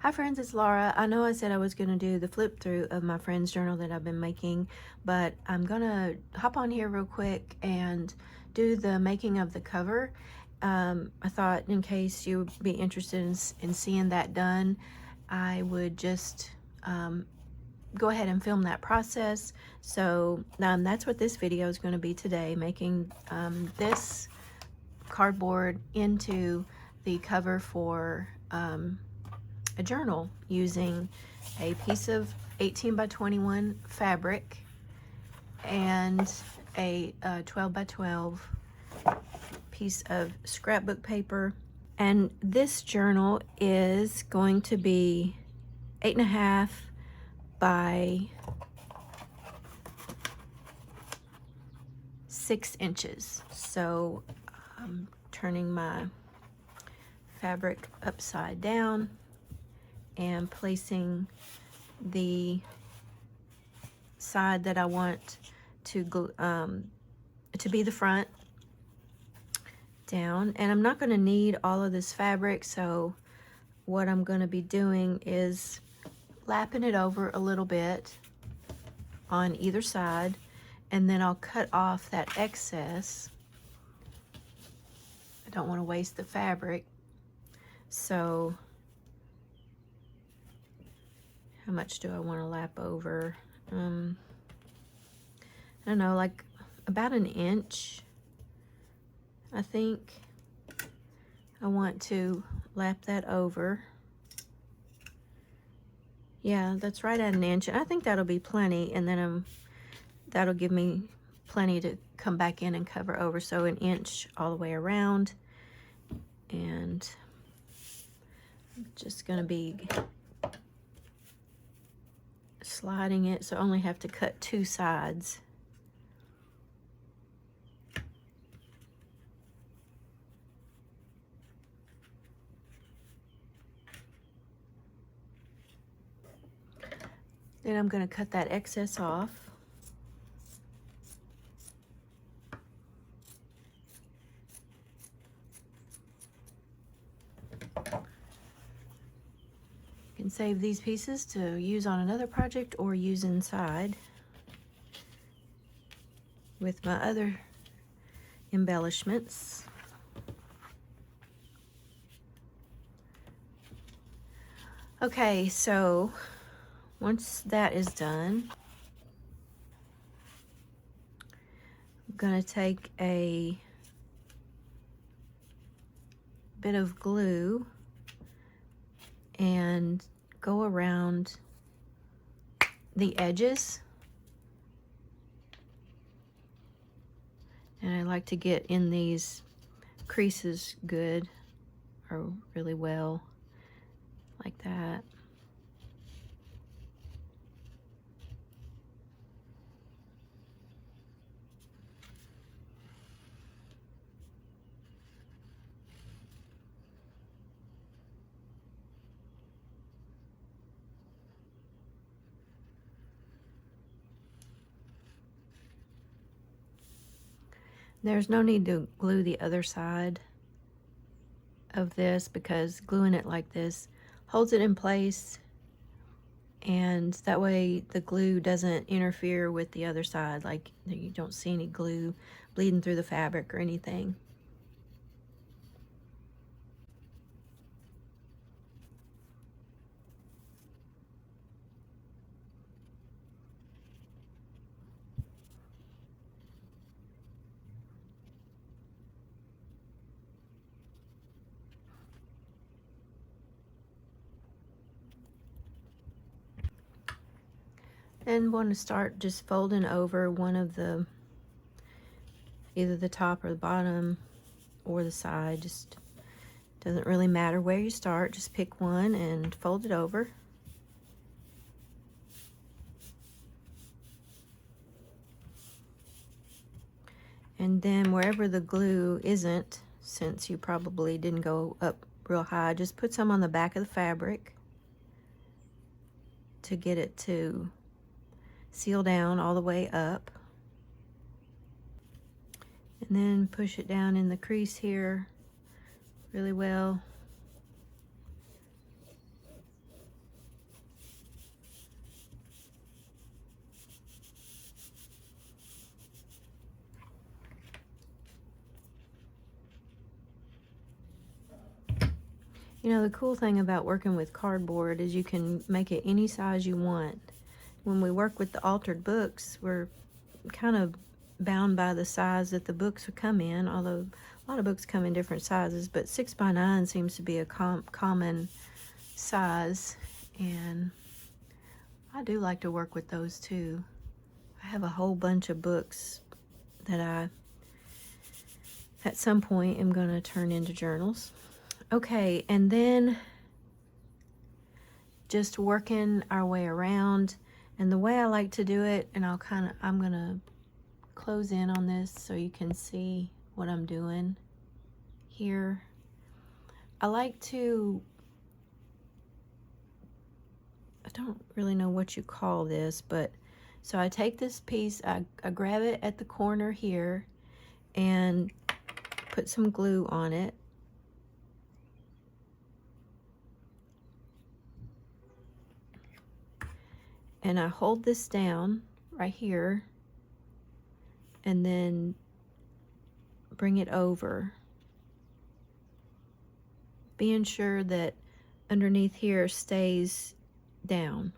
Hi friends, it's Laura. I know I said I was going to do the flip through of my friend's journal that I've been making, but I'm going to hop on here real quick and do the making of the cover. I thought in case you would be interested in seeing that done, I would just go ahead and film that process. So that's what this video is going to be today, making this cardboard into the cover for a journal using a piece of 18 by 21 fabric and a 12 by 12 piece of scrapbook paper. And this journal is going to be 8.5 by 6 inches. So I'm turning my fabric upside down and placing the side that I want to be the front down. And I'm not going to need all of this fabric, so what I'm going to be doing is lapping it over a little bit on either side, and then I'll cut off that excess. I don't want to waste the fabric, so how much do I want to lap over? I don't know, like about an inch. I think I want to lap that over. Yeah, that's right at an inch. I think that'll be plenty, and then that'll give me plenty to come back in and cover over. So an inch all the way around, and I'm just gonna be sliding it, so I only have to cut 2 sides. Then I'm going to cut that excess off. You can save these pieces to use on another project or use inside with my other embellishments. Okay, so once that is done, I'm going to take a bit of glue and go around the edges. And I like to get in these creases good, or really well, like that. There's no need to glue the other side of this, because gluing it like this holds it in place, and that way the glue doesn't interfere with the other side, like you don't see any glue bleeding through the fabric or anything. And want to start just folding over one of the, either the top or the bottom or the side. Just doesn't really matter where you start, just pick one and fold it over. And then wherever the glue isn't, since you probably didn't go up real high, just put some on the back of the fabric to get it to seal down all the way up. And then push it down in the crease here really well. You know, the cool thing about working with cardboard is you can make it any size you want. When we work with the altered books, we're kind of bound by the size that the books would come in, although a lot of books come in different sizes, but 6x9 seems to be a common size, and I do like to work with those too. I have a whole bunch of books that I, at some point, am going to turn into journals. Okay, and then just working our way around, and the way I like to do it, and I'm going to close in on this so you can see what I'm doing here. I like to, I don't really know what you call this, but so I take this piece, I grab it at the corner here and put some glue on it. And I hold this down right here and then bring it over, being sure that underneath here stays down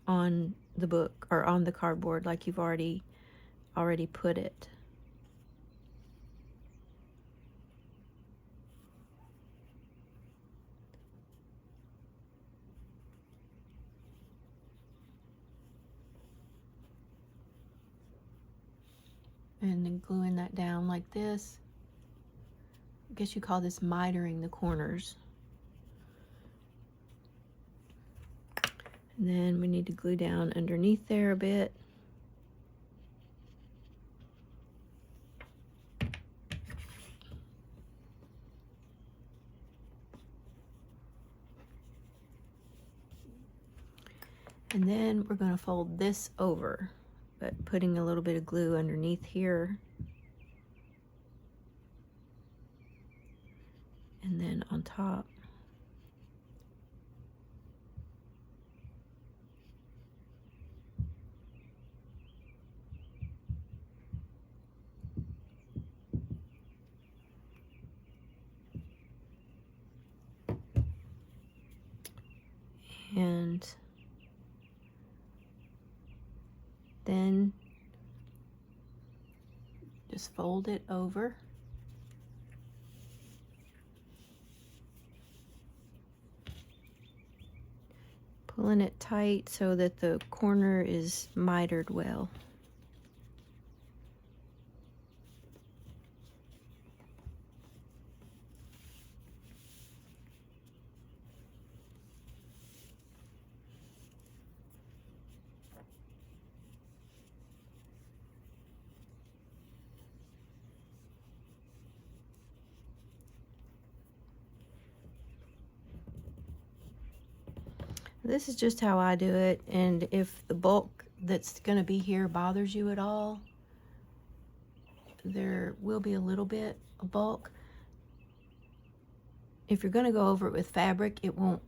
on the book or on the cardboard like you've already put it. And then gluing that down like this. I guess you call this mitering the corners. And then we need to glue down underneath there a bit. And then we're going to fold this over, but putting a little bit of glue underneath here. And then on top. And then just fold it over. Pulling it tight so that the corner is mitered well. This is just how I do it, and if the bulk that's going to be here bothers you at all, there will be a little bit of bulk. If you're going to go over it with fabric, it won't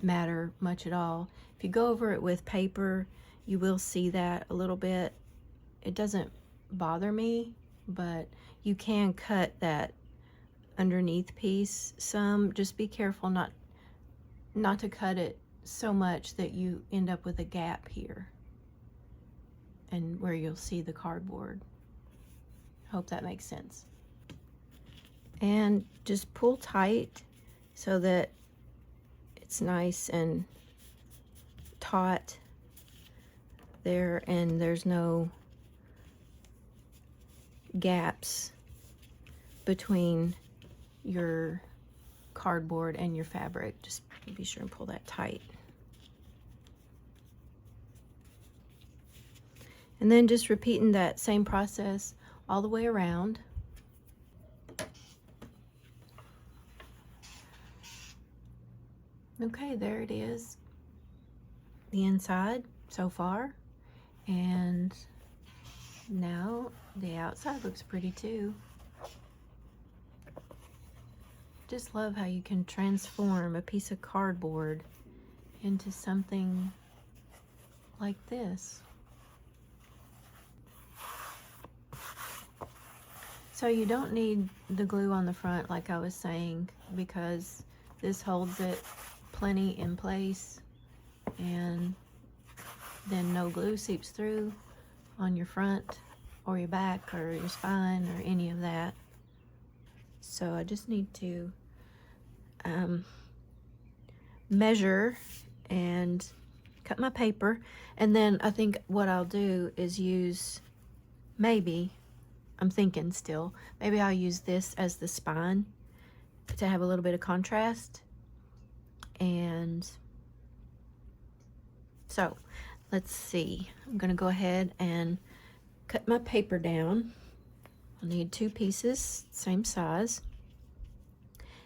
matter much at all. If you go over it with paper, you will see that a little bit. It doesn't bother me, but you can cut that underneath piece some. Just be careful not to cut it so much that you end up with a gap here and where you'll see the cardboard. Hope that makes sense. And just pull tight so that it's nice and taut there and there's no gaps between your cardboard and your fabric. Just be sure and pull that tight. And then just repeating that same process all the way around. Okay, there it is, the inside so far, and now the outside looks pretty too. Just love how you can transform a piece of cardboard into something like this. So you don't need the glue on the front like I was saying, because This holds it plenty in place, and then no glue seeps through on your front or your back or your spine or any of that. So I just need to measure and cut my paper, and then I think what I'll do is use, maybe, I'm thinking still, maybe I'll use this as the spine to have a little bit of contrast. And so let's see, I'm gonna go ahead and cut my paper down. I'll need 2 pieces, same size.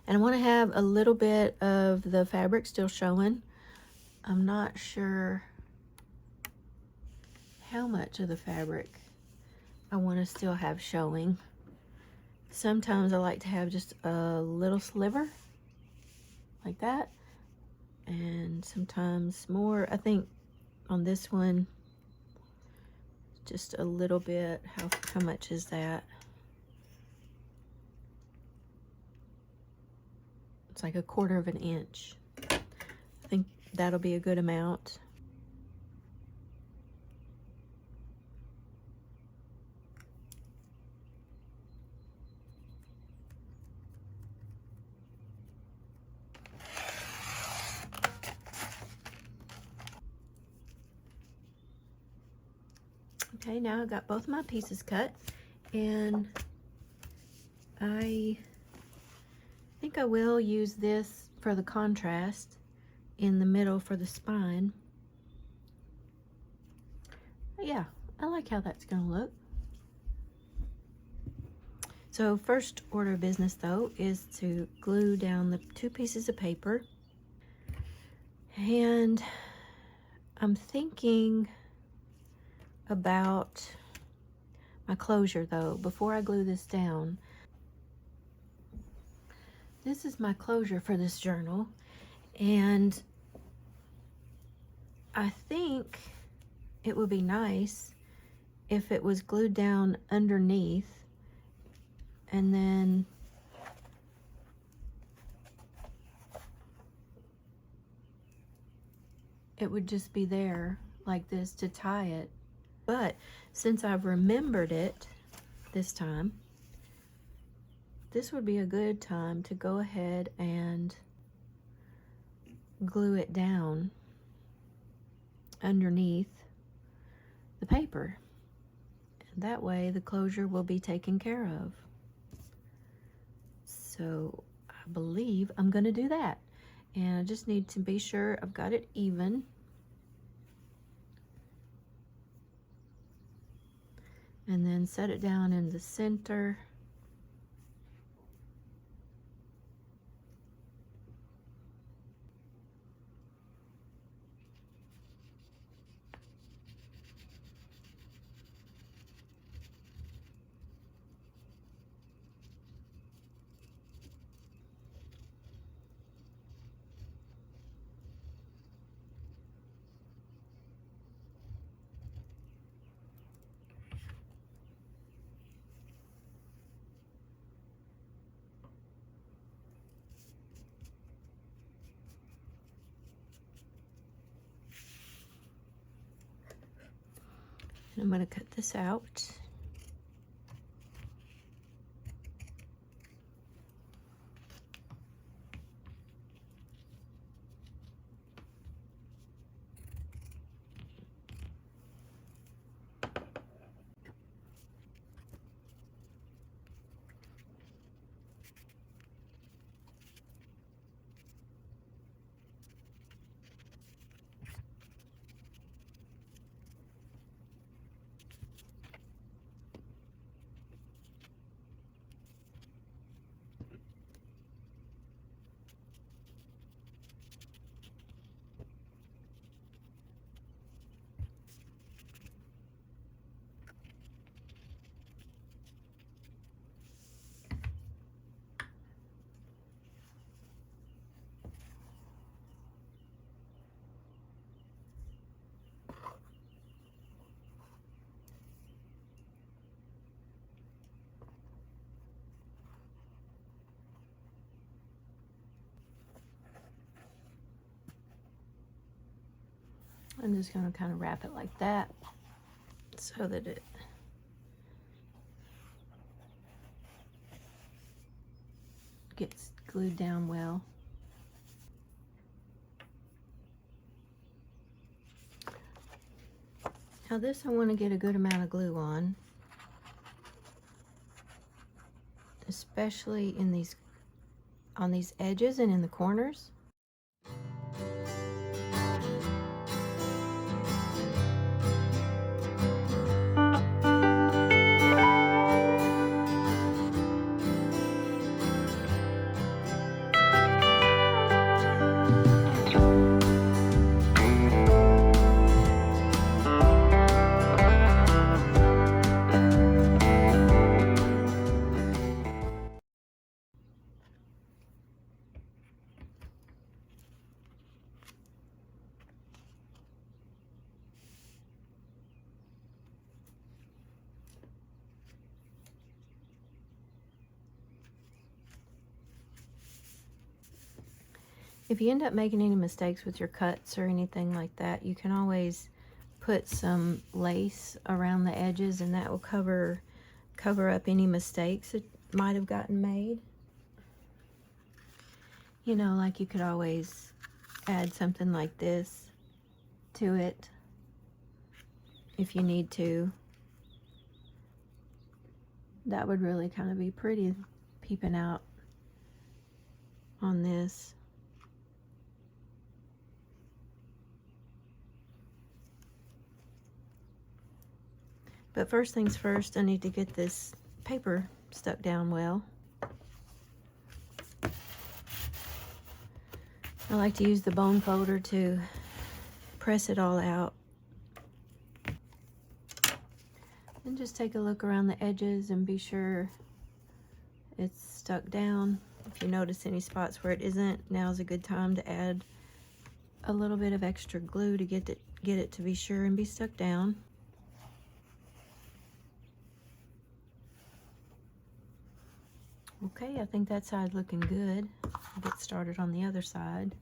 And I want to have a little bit of the fabric still showing. I'm not sure how much of the fabric I want to still have showing. Sometimes I like to have just a little sliver like that, and sometimes more. I think on this one, just a little bit. How much is that? It's like 1/4 of an inch. I think that'll be a good amount. Okay, now I've got both my pieces cut, and I think I will use this for the contrast in the middle for the spine. Yeah, I like how that's gonna look. So first order of business though is to glue down the 2 pieces of paper. And I'm thinking about my closure though before I glue this down. This is my closure for this journal, and I think it would be nice if it was glued down underneath, and then it would just be there like this to tie it. But since I've remembered it this time, this would be a good time to go ahead and glue it down underneath the paper. And that way the closure will be taken care of. So I believe I'm gonna do that. And I just need to be sure I've got it even. And then set it down in the center. And I'm going to cut this out. I'm just going to kind of wrap it like that so that it gets glued down well. Now this I want to get a good amount of glue on, especially in on these edges and in the corners. If you end up making any mistakes with your cuts or anything like that, you can always put some lace around the edges, and that will cover up any mistakes that might have gotten made. You know, like you could always add something like this to it if you need to. That would really kind of be pretty peeping out on this. But first things first, I need to get this paper stuck down well. I like to use the bone folder to press it all out. And just take a look around the edges and be sure it's stuck down. If you notice any spots where it isn't, now's a good time to add a little bit of extra glue to get it to be sure and be stuck down. Okay, I think that side's looking good. I'll get started on the other side.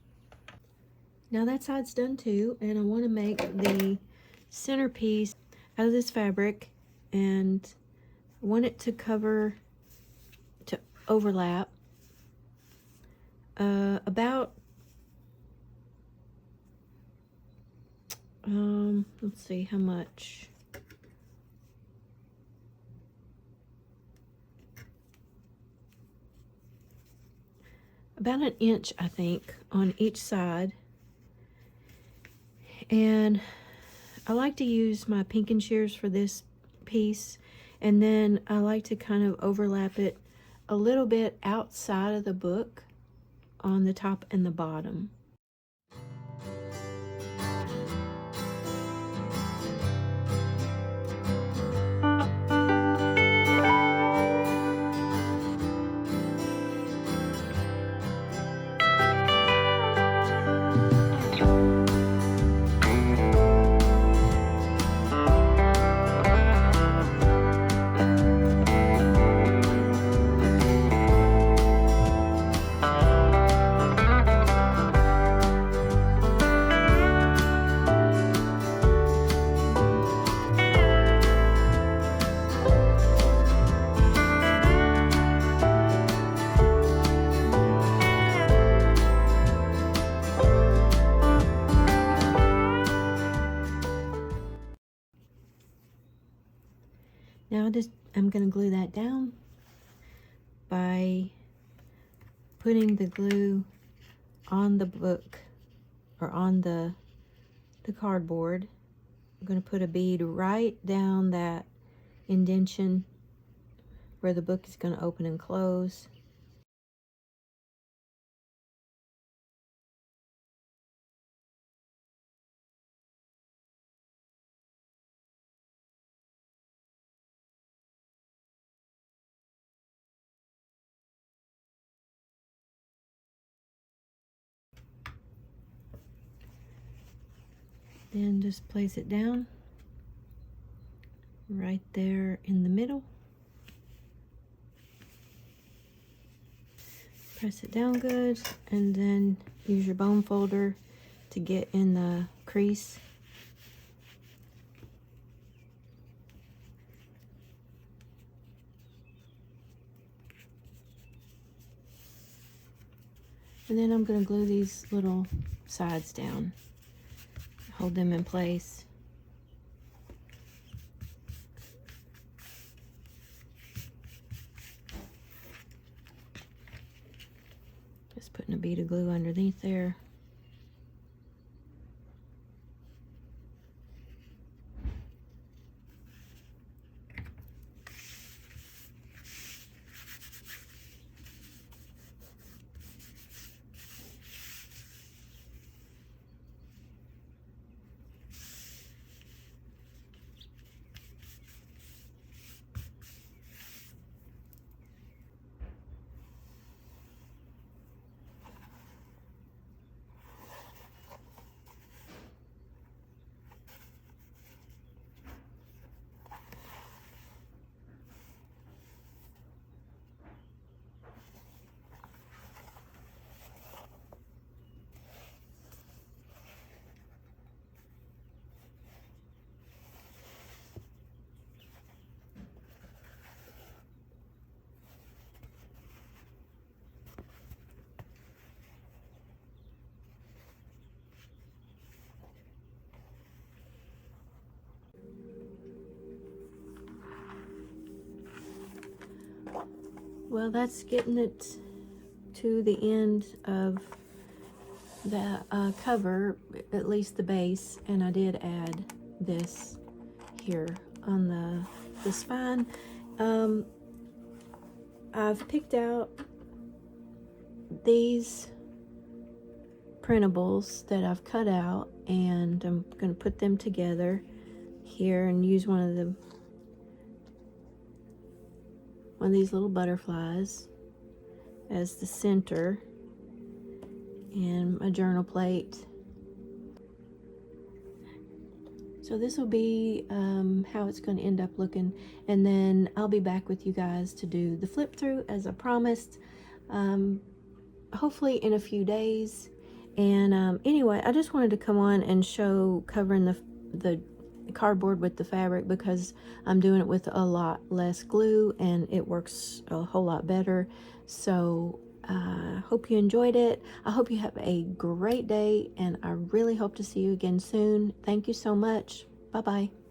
Now that side's done too, and I want to make the centerpiece out of this fabric, and I want it to overlap about let's see how much. About an inch, I think, on each side. And I like to use my pinking shears for this piece, and then I like to kind of overlap it a little bit outside of the book on the top and the bottom. Now I'm going to glue that down by putting the glue on the book or on the cardboard. I'm going to put a bead right down that indentation where the book is going to open and close. Then just place it down right there in the middle. Press it down good, and then use your bone folder to get in the crease And then I'm going to glue these little sides down, hold them in place. Just putting a bead of glue underneath there. Well, that's getting it to the end of the cover, at least the base, and I did add this here on the spine. I've picked out these printables that I've cut out, and I'm going to put them together here and use one of these little butterflies as the center, and a journal plate. So this will be how it's going to end up looking, and then I'll be back with you guys to do the flip through as I promised, hopefully in a few days. And anyway, I just wanted to come on and show covering the cardboard with the fabric, because I'm doing it with a lot less glue and it works a whole lot better. So hope you enjoyed it. I hope you have a great day, and I really hope to see you again soon. Thank you so much. Bye bye.